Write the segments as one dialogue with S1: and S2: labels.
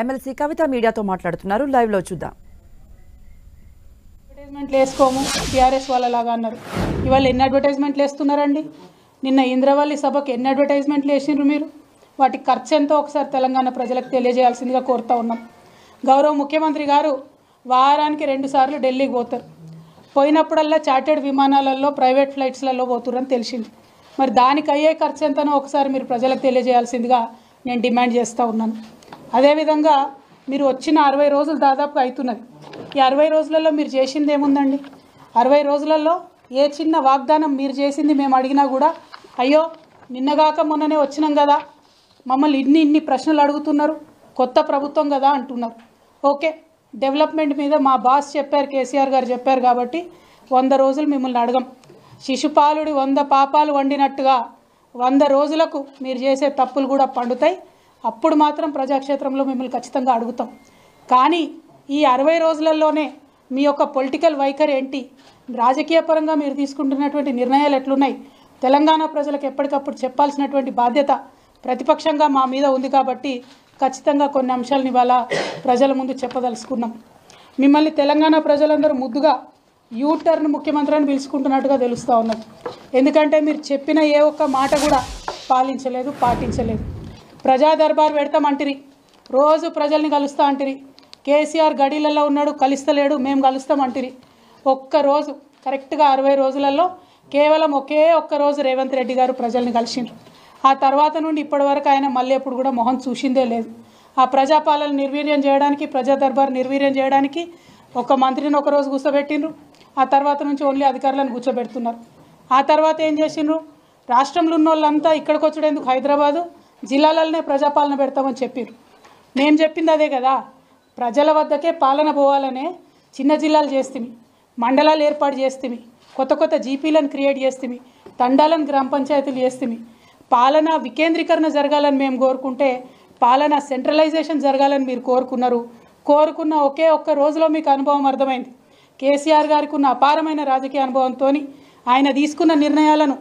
S1: MLC కవిత మీడియాతో మాట్లాడుతున్నారు. Live లో చూద్దాం.
S2: అడ్వర్టైజ్మెంట్లు వేసుకోము టీఆర్ఎస్ వాళ్ళలాగా అన్నారు. ఇవాళ ఎన్ని అడ్వర్టైజ్మెంట్లు వేస్తున్నారండి? నిన్న ఇంద్రవల్లి సభకు ఎన్ని అడ్వర్టైజ్మెంట్లు వేసిండ్రు మీరు? వాటి ఖర్చు ఎంతో ఒకసారి తెలంగాణ ప్రజలకు తెలియజేయాల్సిందిగా కోరుతా ఉన్నాం. గౌరవ ముఖ్యమంత్రి గారు వారానికి 2 సార్లు ఢిల్లీకి పోతారు. పోయినప్పుడల్లా చార్టెడ్ విమానాలలో ప్రైవేట్ ఫ్లైట్స్లలో పోతురని తెలిసింది. మరి దానికి అయ్యే ఖర్చు ఎంతనో ఒకసారి మీరు ప్రజలకు తెలియజేయాల్సిందిగా నేను డిమాండ్ చేస్తూ ఉన్నాను. అదేవిధంగా మీరు వచ్చిన 60 రోజులు దాదాపుగా అవుతున్నది. ఈ 60 రోజులలో మీరు చేసింది ఏముందండి? 60 రోజులలో ఏ చిన్న వాగ్దానం మీరు చేసింది మేము అడిగినా కూడా అయ్యో నిన్నగాక మొన్ననే వచ్చినాం కదా, మమ్మల్ని ఇన్ని ప్రశ్నలు అడుగుతున్నారు, కొత్త ప్రభుత్వం కదా అంటున్నారు. ఓకే, డెవలప్మెంట్ మీద మా బాస్ చెప్పారు, కేసీఆర్ గారు చెప్పారు కాబట్టి 100 రోజులు మిమ్మల్ని అడగం. శిశుపాలుడి 100 పాపాలు వండినట్టుగా 100 రోజులకు మీరు చేసే తప్పులు కూడా పండుతాయి. అప్పుడు మాత్రం ప్రజాక్షేత్రంలో మిమ్మల్ని ఖచ్చితంగా అడుగుతాం. కానీ ఈ 60 రోజులలోనే మీ యొక్క పొలిటికల్ వైఖరి ఏంటి, రాజకీయ పరంగా మీరు తీసుకుంటున్నటువంటి నిర్ణయాలు ఎట్లున్నాయి, తెలంగాణ ప్రజలకు ఎప్పటికప్పుడు చెప్పాల్సినటువంటి బాధ్యత ప్రతిపక్షంగా మా మీద ఉంది. కాబట్టి ఖచ్చితంగా కొన్ని అంశాలను ఇవాళ ప్రజల ముందు చెప్పదలుచుకున్నాం. మిమ్మల్ని తెలంగాణ ప్రజలందరూ ముద్దుగా యూటర్న్ ముఖ్యమంత్రి అని పిలుచుకుంటున్నట్టుగా తెలుస్తూ ఉన్నది. ఎందుకంటే మీరు చెప్పిన ఏ ఒక్క మాట కూడా పాలించలేదు, పాటించలేదు. ప్రజా దర్బార్ పెడతామంటిరి, రోజు ప్రజల్ని కలుస్తా అంటిరి. కేసీఆర్ గడిలలో ఉన్నాడు, కలుస్తలేడు, మేము కలుస్తామంటిరి. ఒక్కరోజు కరెక్ట్గా 60 రోజులలో కేవలం ఒకే ఒక్కరోజు రేవంత్ రెడ్డి గారు ప్రజల్ని కలిసిండ్రు. ఆ తర్వాత నుండి ఇప్పటి వరకు ఆయన మళ్ళీ ఎప్పుడు కూడా మొహం చూసిందే లేదు. ఆ ప్రజాపాలన నిర్వీర్యం చేయడానికి, ప్రజా దర్బార్ నిర్వీర్యం చేయడానికి ఒక మంత్రిని ఒకరోజు కూర్చోబెట్టిండ్రు. ఆ తర్వాత నుంచి ఓన్లీ అధికారులను కూర్చోబెడుతున్నారు. ఆ తర్వాత ఏం చేసిండ్రు? రాష్ట్రంలో ఉన్న వాళ్ళంతా ఇక్కడికి వచ్చేందుకు హైదరాబాదు జిల్లాలనే ప్రజాపాలన పెడతామని చెప్పారు. మేము చెప్పింది అదే కదా, ప్రజల వద్దకే పాలన పోవాలనే చిన్న జిల్లాలు చేస్తేమి, మండలాలు ఏర్పాటు చేస్తేమి, కొత్త జీపీలను క్రియేట్ చేస్తేమి, తండాలను గ్రామ పంచాయతీలు చేస్తేమి. పాలన వికేంద్రీకరణ జరగాలని మేము కోరుకుంటే పాలన సెంట్రలైజేషన్ జరగాలని మీరు కోరుకున్నారు. కోరుకున్న ఒకే ఒక్క రోజులో మీకు అనుభవం అర్థమైంది. కేసీఆర్ గారికి ఉన్న అపారమైన రాజకీయ అనుభవంతో ఆయన తీసుకున్న నిర్ణయాలను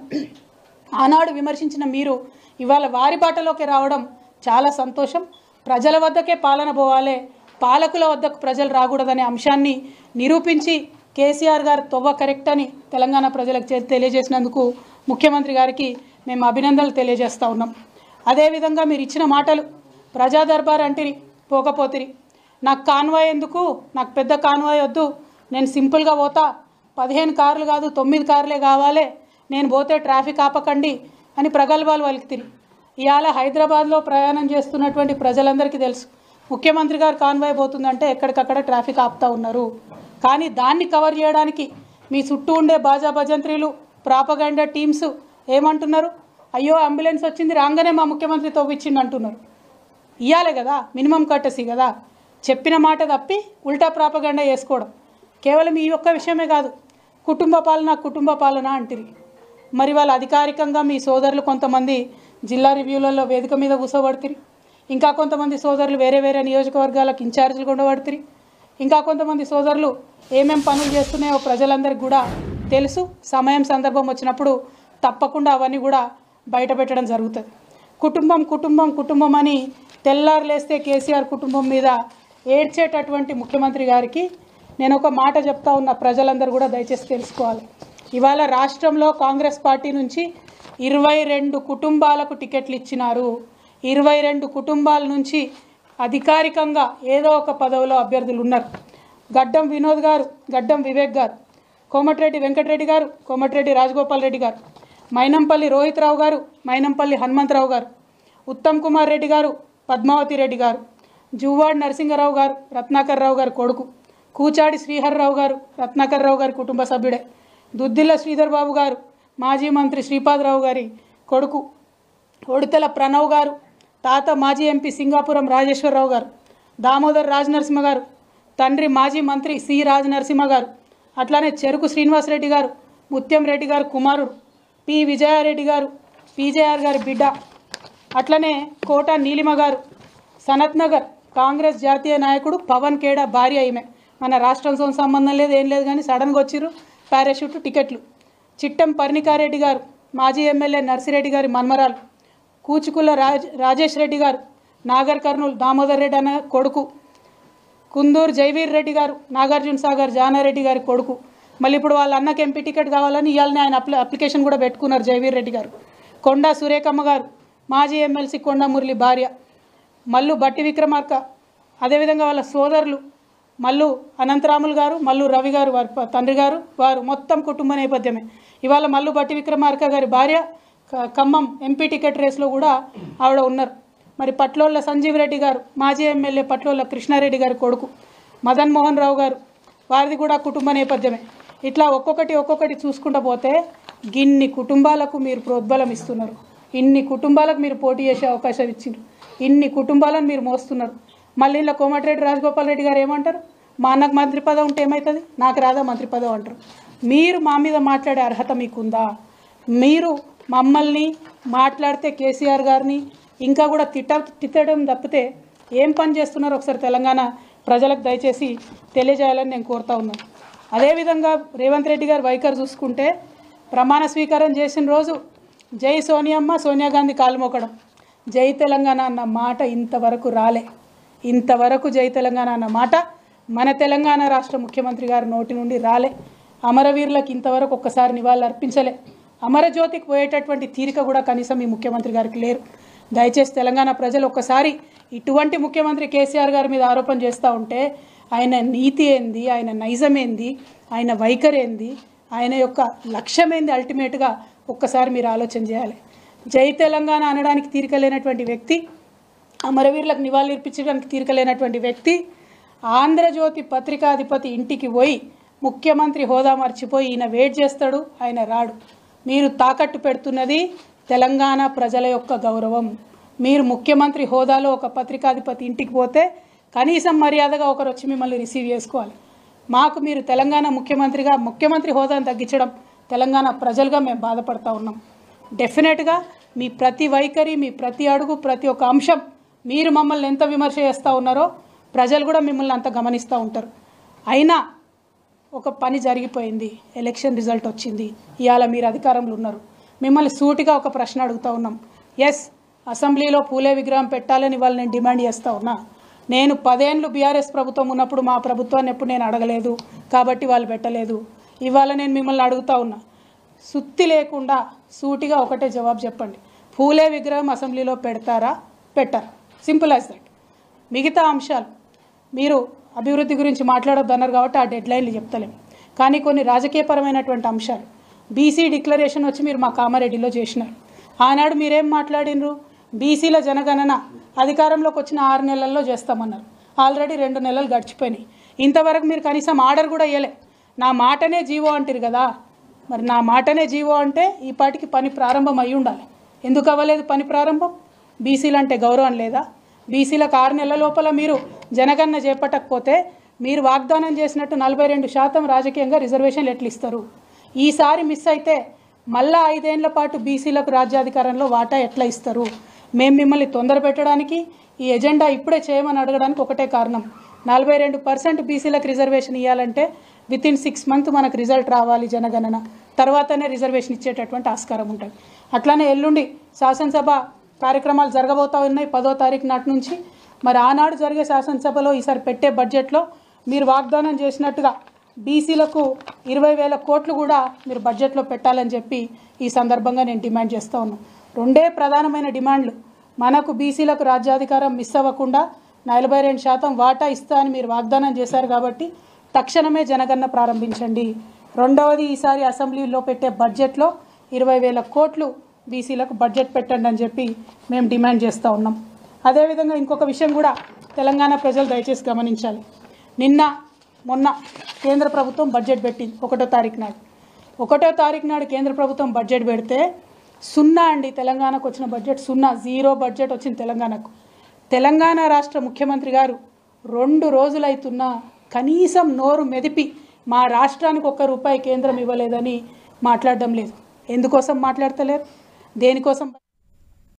S2: ఆనాడు విమర్శించిన మీరు ఇవాళ వారి బాటలోకి రావడం చాలా సంతోషం. ప్రజల వద్దకే పాలన పోవాలి, పాలకుల వద్దకు ప్రజలు రాకూడదనే అంశాన్ని నిరూపించి కేసీఆర్ గారు తొవ్వ కరెక్ట్ అని తెలంగాణ ప్రజలకు తెలియజేసినందుకు ముఖ్యమంత్రి గారికి మేము అభినందనలు తెలియజేస్తూ ఉన్నాం. అదేవిధంగా మీరు ఇచ్చిన మాటలు, ప్రజా దర్బార్ అంటిరి, పోకపోతిరి. నాకు కాన్వాయ్ ఎందుకు, నాకు పెద్ద కాన్వాయ్ వద్దు, నేను సింపుల్గా పోతా, 15 కార్లు కాదు 9 కార్లే కావాలి, నేను పోతే ట్రాఫిక్ ఆపకండి అని ప్రగల్భాలు వలికితిరి. ఇవాళ హైదరాబాద్లో ప్రయాణం చేస్తున్నటువంటి ప్రజలందరికీ తెలుసు, ముఖ్యమంత్రి గారు కాన్వాయ్ పోతుందంటే ఎక్కడికక్కడ ట్రాఫిక్ ఆపుతూ ఉన్నారు. కానీ దాన్ని కవర్ చేయడానికి మీ చుట్టూ ఉండే బాజా భజంత్రీలు, ప్రాపగండా టీమ్స్ ఏమంటున్నారు? అయ్యో అంబులెన్స్ వచ్చింది రాగానే మా ముఖ్యమంత్రి తవ్విచ్చిండు అంటున్నారు. ఇవ్వాలి కదా, మినిమం కట్టసి కదా. చెప్పిన మాట తప్పి ఉల్టా ప్రాపగండా వేసుకోవడం. కేవలం ఈ ఒక్క విషయమే కాదు, కుటుంబ పాలన అంటిరి. మరి వాళ్ళు అధికారికంగా మీ సోదరులు కొంతమంది జిల్లా రివ్యూలలో వేదిక మీద కూర్చోబడుతుంది, ఇంకా కొంతమంది సోదరులు వేరే నియోజకవర్గాలకు ఇన్ఛార్జీలు ఉండబడుతుంది, ఇంకా కొంతమంది సోదరులు ఏమేం పనులు చేస్తున్నాయో ప్రజలందరికీ కూడా తెలుసు. సమయం సందర్భం వచ్చినప్పుడు తప్పకుండా అవన్నీ కూడా బయట పెట్టడం జరుగుతుంది. కుటుంబం అని తెల్లారులేస్తే కేసీఆర్ కుటుంబం మీద ఏడ్చేటటువంటి ముఖ్యమంత్రి గారికి నేను ఒక మాట చెప్తా ఉన్నా, ప్రజలందరూ కూడా దయచేసి తెలుసుకోవాలి. ఇవాళ రాష్ట్రంలో కాంగ్రెస్ పార్టీ నుంచి 22 కుటుంబాలకు టికెట్లు ఇచ్చినారు. 22 కుటుంబాల నుంచి అధికారికంగా ఏదో ఒక పదవిలో అభ్యర్థులు ఉన్నారు. గడ్డం వినోద్ గారు, గడ్డం వివేక్ గారు, కోమటిరెడ్డి వెంకటరెడ్డి గారు, కోమటిరెడ్డి రాజగోపాల్ రెడ్డి గారు, మైనంపల్లి రోహిత్ రావు గారు, మైనంపల్లి హనుమంతరావు గారు, ఉత్తమ్ కుమార్ రెడ్డి గారు, పద్మావతి రెడ్డి గారు, జువ్వాడి నరసింహరావు గారు, రత్నాకర్ రావు గారు కొడుకు, కూచాడి శ్రీహర్రావు గారు, రత్నాకర్ రావు గారి కుటుంబ సభ్యుడే, దుద్దిల్ల శ్రీధర్ బాబు గారు, మాజీ మంత్రి శ్రీపాదరావు గారి కొడుకు, ఒడితెల ప్రణవ్ గారు, తాత మాజీ ఎంపీ సింగాపురం రాజేశ్వరరావు గారు, దామోదర్ రాజనరసింహ గారు, తండ్రి మాజీ మంత్రి సి రాజనరసింహ గారు, అట్లానే చెరుకు శ్రీనివాసరెడ్డి గారు, ముత్యం రెడ్డి గారు కుమారుడు, పి విజయారెడ్డి గారు, పీజేఆర్ గారి బిడ్డ, అట్లనే కోట నీలిమ గారు, సనత్ నగర్ కాంగ్రెస్ జాతీయ నాయకుడు పవన్ ఖేడా భార్య. ఈమె మన రాష్ట్రంతో సంబంధం లేదు, ఏం లేదు, కానీ సడన్గా వచ్చిర్రు, పారాషూట్ టికెట్లు. చిట్టం పర్ణికారెడ్డి గారు, మాజీ ఎమ్మెల్యే నర్సిరెడ్డి గారి మన్మరాలు, కూచుకుల రాజేష్ రెడ్డి గారు, నాగర్ కర్నూలు దామోదర్ రెడ్డి అన్న కొడుకు, కుందూరు జైవీర్ రెడ్డి గారు నాగార్జున సాగర్ జానారెడ్డి గారి కొడుకు. మళ్ళీ ఇప్పుడు వాళ్ళ అన్నకి ఎంపీ టికెట్ కావాలని ఇవాళనే ఆయన అప్లికేషన్ కూడా పెట్టుకున్నారు జైవీర్ రెడ్డి గారు. కొండా సురేఖమ్మ గారు మాజీ ఎమ్మెల్సీ కొండా మురళి భార్య, మల్లు బట్టి విక్రమార్క, అదేవిధంగా వాళ్ళ సోదరులు మల్లు అనంతరాములు గారు, మల్లు రవి గారు వారి తండ్రి గారు, వారు మొత్తం కుటుంబ నేపథ్యమే. ఇవాళ మల్లు బట్టి విక్రమార్క గారి భార్య ఖమ్మం ఎంపీ టికెట్ రేస్లో కూడా ఆవిడ ఉన్నారు. మరి పట్లోళ్ళ సంజీవ్ రెడ్డి గారు మాజీ ఎమ్మెల్యే పట్లోళ్ళ కృష్ణారెడ్డి గారి కొడుకు, మదన్ మోహన్ రావు గారు వారిది కూడా కుటుంబ నేపథ్యమే. ఇట్లా ఒక్కొక్కటి చూసుకుంటూ పోతే ఇన్ని కుటుంబాలకు మీరు ప్రోద్బలం ఇస్తున్నారు, ఇన్ని కుటుంబాలకు మీరు పోటీ చేసే అవకాశం ఇచ్చిండ్రు, ఇన్ని కుటుంబాలను మీరు మోస్తున్నారు. మళ్ళీ ఇలా కోమటిరెడ్డి రాజగోపాల్ రెడ్డి గారు ఏమంటారు, మా అన్నకు మంత్రి పదవి ఉంటే ఏమవుతుంది, నాకు రాదా మంత్రి పదవి అంటారు. మీరు మా మీద మాట్లాడే అర్హత మీకుందా? మీరు మమ్మల్ని మాట్లాడితే కేసీఆర్ గారిని ఇంకా కూడా తిట్టడం తప్పితే ఏం పని చేస్తున్నారో ఒకసారి తెలంగాణ ప్రజలకు దయచేసి తెలియజేయాలని నేను కోరుతా ఉన్నాను. అదేవిధంగా రేవంత్ రెడ్డి గారు వైఖరి చూసుకుంటే ప్రమాణ స్వీకారం చేసిన రోజు జై సోనియమ్మ సోనియా గాంధీ కాలు మోకడం, జై తెలంగాణ అన్న మాట ఇంతవరకు రాలే. ఇంతవరకు జై తెలంగాణ అన్న మాట మన తెలంగాణ రాష్ట్ర ముఖ్యమంత్రి గారి నోటి నుండి రాలే. అమరవీరులకు ఇంతవరకు ఒక్కసారి నివాళులు అర్పించలే. అమరజ్యోతికి పోయేటటువంటి తీరిక కూడా కనీసం ఈ ముఖ్యమంత్రి గారికి లేరు. దయచేసి తెలంగాణ ప్రజలు ఒక్కసారి ఇటువంటి ముఖ్యమంత్రి కేసీఆర్ గారి మీద ఆరోపణ చేస్తూ ఉంటే ఆయన నీతి ఏంది, ఆయన నైజం ఏంది, ఆయన వైఖరి ఏంది, ఆయన యొక్క లక్ష్యం ఏంది, అల్టిమేట్గా ఒక్కసారి మీరు ఆలోచన చేయాలి. జై తెలంగాణ అనడానికి తీరికలేనటువంటి వ్యక్తి, అమరవీరులకు నివాళులర్పించడానికి తీరికలేనటువంటి వ్యక్తి ఆంధ్రజ్యోతి పత్రికాధిపతి ఇంటికి పోయి ముఖ్యమంత్రి హోదా మర్చిపోయి ఈయన వెయిట్ చేస్తాడు, ఆయన రాడు. మీరు తాకట్టు పెడుతున్నది తెలంగాణ ప్రజల యొక్క గౌరవం. మీరు ముఖ్యమంత్రి హోదాలో ఒక పత్రికాధిపతి ఇంటికి పోతే కనీసం మర్యాదగా ఒకరు వచ్చి మిమ్మల్ని రిసీవ్ చేసుకోవాలి. మాకు మీరు తెలంగాణ ముఖ్యమంత్రిగా ముఖ్యమంత్రి హోదాను తగ్గించడం తెలంగాణ ప్రజలుగా మేము బాధపడతా ఉన్నాం. డెఫినెట్గా మీ ప్రతి వైఖరి, మీ ప్రతి అడుగు, ప్రతి ఒక్క అంశం మీరు మమ్మల్ని ఎంత విమర్శ చేస్తూ ఉన్నారో ప్రజలు కూడా మిమ్మల్ని అంత గమనిస్తూ ఉంటారు. అయినా ఒక పని జరిగిపోయింది, ఎలక్షన్ రిజల్ట్ వచ్చింది, ఇవాళ మీరు అధికారంలో ఉన్నారు. మిమ్మల్ని సూటిగా ఒక ప్రశ్న అడుగుతూ ఉన్నాం. ఎస్, అసెంబ్లీలో పూలే విగ్రహం పెట్టాలని వాళ్ళు నేను డిమాండ్ చేస్తూ ఉన్నా. నేను 10 ఏళ్ళు బీఆర్ఎస్ ప్రభుత్వం ఉన్నప్పుడు మా ప్రభుత్వాన్ని ఎప్పుడు నేను అడగలేదు కాబట్టి వాళ్ళు పెట్టలేదు. ఇవాళ నేను మిమ్మల్ని అడుగుతూ ఉన్నా, సుత్తి లేకుండా సూటిగా ఒకటే జవాబు చెప్పండి. పూలే విగ్రహం అసెంబ్లీలో పెడతారా, పెట్టారా? Simple as that. మిగతా అంశాలు మీరు అభివృద్ధి గురించి మాట్లాడొద్దన్నారు కాబట్టి ఆ డెడ్లైన్లు చెప్తలేము. కానీ కొన్ని రాజకీయపరమైనటువంటి అంశాలు, బీసీ డిక్లరేషన్ వచ్చి మీరు మా కామారెడ్డిలో చేసినారు. ఆనాడు మీరేం మాట్లాడినరు? బీసీల జనగణన అధికారంలోకి వచ్చిన 6 నెలల్లో చేస్తామన్నారు. ఆల్రెడీ 2 నెలలు గడిచిపోయినాయి. ఇంతవరకు మీరు కనీసం ఆర్డర్ కూడా ఇవ్వలే. నా మాటనే జీవో అంటారు కదా, మరి నా మాటనే జీవో అంటే ఈ పాటికి పని ప్రారంభం అయి ఉండాలి. ఎందుకు అవ్వలేదు పని ప్రారంభం? బీసీలు అంటే గౌరవం లేదా? బీసీలకు 6 నెలల లోపల మీరు జనగణన చేపట్టకపోతే మీరు వాగ్దానం చేసినట్టు 42% రాజకీయంగా రిజర్వేషన్లు ఎట్లు ఇస్తారు? ఈసారి మిస్ అయితే మళ్ళా 5 ఏళ్ల పాటు బీసీలకు రాజ్యాధికారంలో వాటా ఎట్లా ఇస్తారు? మేము మిమ్మల్ని తొందర పెట్టడానికి, ఈ ఎజెండా ఇప్పుడే చేయమని అడగడానికి ఒకటే కారణం. 42% బీసీలకు రిజర్వేషన్ ఇవ్వాలంటే వితిన్ 6 months మనకు రిజల్ట్ రావాలి జనగణన, తర్వాతనే రిజర్వేషన్ ఇచ్చేటటువంటి ఆస్కారం ఉంటుంది. అట్లానే ఎల్లుండి శాసనసభ కార్యక్రమాలు జరగబోతా ఉన్నాయి 10వ తారీఖు నాటి నుంచి. మరి ఆనాడు జరిగే శాసనసభలో ఈసారి పెట్టే బడ్జెట్లో మీరు వాగ్దానం చేసినట్టుగా బీసీలకు 20,000 కోట్లు కూడా మీరు బడ్జెట్లో పెట్టాలని చెప్పి ఈ సందర్భంగా నేను డిమాండ్ చేస్తూ ఉన్నాను. 2 ప్రధానమైన డిమాండ్లు. మనకు బీసీలకు రాజ్యాధికారం మిస్ అవ్వకుండా 42% వాటా ఇస్తా అని మీరు వాగ్దానం చేశారు కాబట్టి తక్షణమే జనగణన ప్రారంభించండి. రెండవది, ఈసారి అసెంబ్లీలో పెట్టే బడ్జెట్లో 20,000 కోట్లు బీసీలకు బడ్జెట్ పెట్టండి అని చెప్పి మేము డిమాండ్ చేస్తూ ఉన్నాం. అదేవిధంగా ఇంకొక విషయం కూడా తెలంగాణ ప్రజలు దయచేసి గమనించాలి. నిన్న మొన్న కేంద్ర ప్రభుత్వం బడ్జెట్ పెట్టింది 1వ తారీఖు నాడు. 1వ తారీఖు నాడు కేంద్ర ప్రభుత్వం బడ్జెట్ పెడితే 0 అండి. తెలంగాణకు వచ్చిన బడ్జెట్ 0, 0 బడ్జెట్ వచ్చింది తెలంగాణకు. తెలంగాణ రాష్ట్ర ముఖ్యమంత్రి గారు 2 రోజులైతున్నా కనీసం నోరు మెదిపి మా రాష్ట్రానికి ₹1 కేంద్రం ఇవ్వలేదని మాట్లాడడం లేదు. ఎందుకోసం మాట్లాడతలేరు? దేనికోసం?